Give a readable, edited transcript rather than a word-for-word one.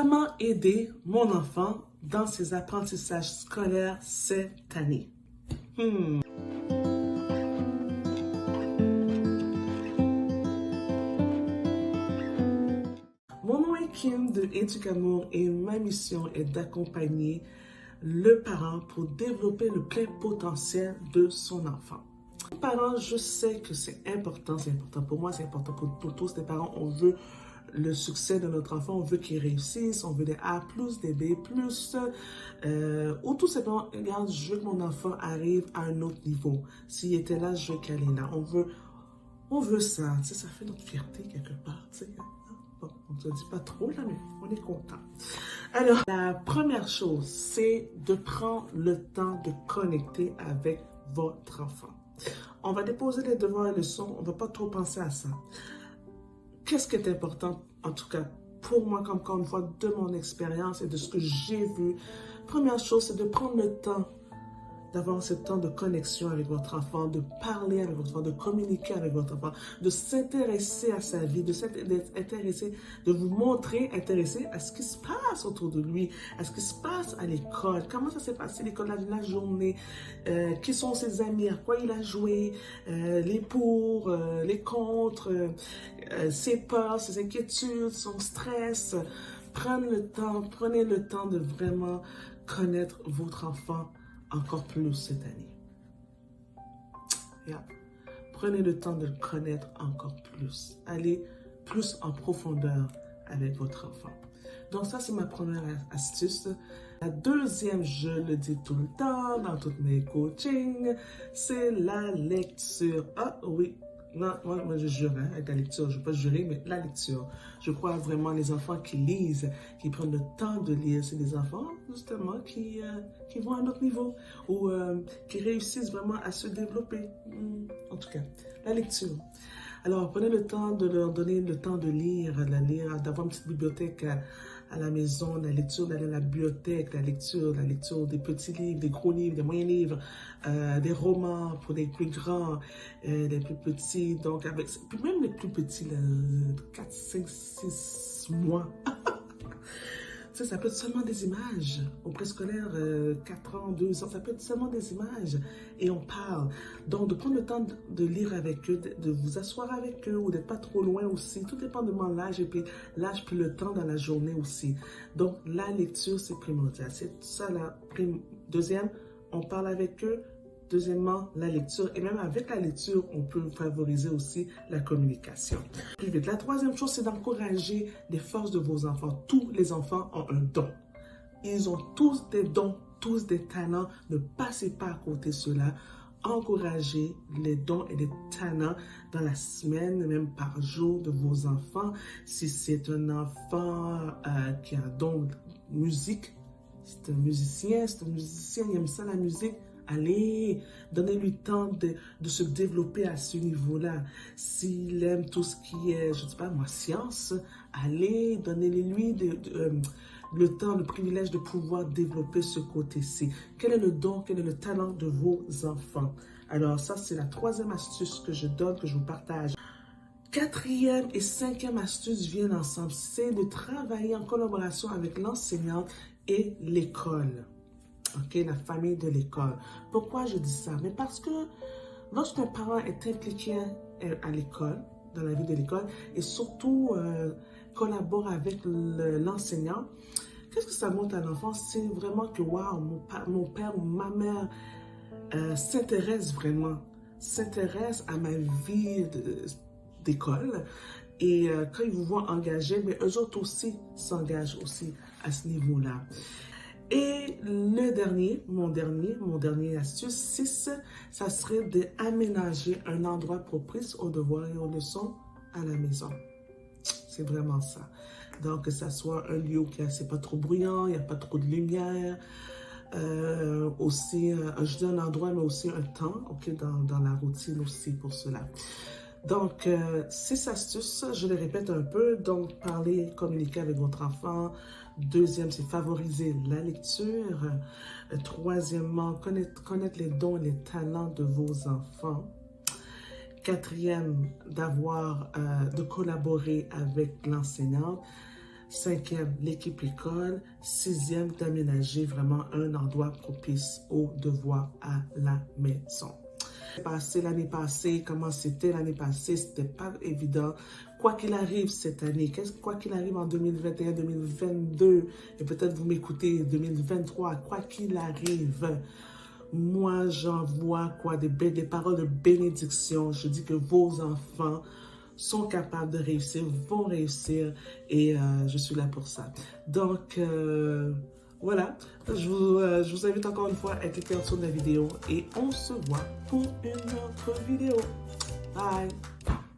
Comment aider mon enfant dans ses apprentissages scolaires cette année? Mon nom est Kim de Éducamour et ma mission est d'accompagner le parent pour développer le plein potentiel de son enfant. Parents, je sais que c'est important pour moi, c'est important pour tous les parents. On veut le succès de notre enfant, on veut qu'il réussisse, on veut des A+, des B+, ou tout simplement, regarde, je veux que mon enfant arrive à un autre niveau. S'il était là, je veux qu'il aille là. On veut ça, tu sais, ça fait notre fierté quelque part, tu sais. Bon, on ne te dit pas trop là, mais on est content. Alors, la première chose, c'est de prendre le temps de connecter avec votre enfant. On va déposer les devoirs et leçons, on ne va pas trop penser à ça. Qu'est-ce qui est important, en tout cas, pour moi, comme encore une fois, de mon expérience et de ce que j'ai vu? Première chose, c'est de prendre le temps d'avoir ce temps de connexion avec votre enfant, de parler avec votre enfant, de communiquer avec votre enfant, de s'intéresser à sa vie, de vous montrer intéressé à ce qui se passe autour de lui, à ce qui se passe à l'école, comment ça s'est passé l'école, la journée, qui sont ses amis, à quoi il a joué, les pour, les contre, ses peurs, ses inquiétudes, son stress. Prenez le temps de vraiment connaître votre enfant encore plus cette année. Yeah. Prenez le temps de le connaître encore plus. Allez plus en profondeur avec votre enfant. Donc ça, c'est ma première astuce. La deuxième, je le dis tout le temps dans tous mes coachings, c'est la lecture. Ah oui, non, moi je jure avec la lecture, je ne vais pas jurer, mais la lecture. Je crois vraiment les enfants qui lisent, qui prennent le temps de lire, c'est des enfants justement qui vont à un autre niveau ou qui réussissent vraiment à se développer. En tout cas, la lecture. Alors, prenez le temps de leur donner le temps de lire, d'avoir une petite bibliothèque à la maison, la lecture, d'aller à la bibliothèque, la lecture des petits livres, des gros livres, des moyens livres, des romans pour les plus grands, les plus petits, donc puis même les plus petits, 4, 5, 6 mois. Ça peut être seulement des images. Au préscolaire, 4 ans, 2 ans, ça peut être seulement des images. Et on parle. Donc, de prendre le temps de lire avec eux, de vous asseoir avec eux ou d'être pas trop loin aussi. Tout dépend de l'âge et puis l'âge puis le temps dans la journée aussi. Donc, la lecture, c'est primordial. C'est ça la deuxième, on parle avec eux. Deuxièmement, la lecture. Et même avec la lecture, on peut favoriser aussi la communication. Plus vite. La troisième chose, c'est d'encourager les forces de vos enfants. Tous les enfants ont un don. Ils ont tous des dons, tous des talents. Ne passez pas à côté de cela. Encouragez les dons et les talents dans la semaine, même par jour de vos enfants. Si c'est un enfant qui a un don de musique, c'est un musicien, il aime ça la musique. Allez, donnez-lui le temps de se développer à ce niveau-là. S'il aime tout ce qui est, je ne sais pas moi, science, allez, donnez-lui le temps, le privilège de pouvoir développer ce côté-ci. Quel est le don, quel est le talent de vos enfants? Alors ça, c'est la troisième astuce que je donne, que je vous partage. Quatrième et cinquième astuce viennent ensemble, c'est de travailler en collaboration avec l'enseignante et l'école. OK, la famille de l'école. Pourquoi je dis ça? Mais parce que lorsqu'un parent est impliqué à l'école, dans la vie de l'école, et surtout collabore avec l'enseignant, qu'est-ce que ça montre à l'enfant? C'est vraiment que, waouh, mon père ou ma mère s'intéresse à ma vie d'école. Et quand ils vous voient engagé, mais eux autres aussi s'engagent aussi à ce niveau-là. Et mon dernier astuce, 6, ça serait d'aménager un endroit propice aux devoirs et aux leçons à la maison. C'est vraiment ça. Donc, que ça soit un lieu où c'est pas trop bruyant, il n'y a pas trop de lumière. Aussi, je dis un endroit, mais aussi un temps, OK, dans la routine aussi pour cela. Donc, 6 astuces, je les répète un peu. Donc, parler, communiquer avec votre enfant. Deuxième, c'est favoriser la lecture. Troisièmement, connaître les dons et les talents de vos enfants. Quatrième, de collaborer avec l'enseignante. 5e, l'équipe école. 6e, d'aménager vraiment un endroit propice aux devoirs à la maison. L'année passée, comment c'était l'année passée, c'était pas évident. Quoi qu'il arrive cette année, quoi qu'il arrive en 2021, 2022, et peut-être vous m'écoutez 2023, quoi qu'il arrive, moi j'envoie des paroles de bénédiction. Je dis que vos enfants sont capables de réussir, vont réussir, et je suis là pour ça. Donc, voilà, je vous invite encore une fois à cliquer en dessous de la vidéo et on se voit pour une autre vidéo. Bye!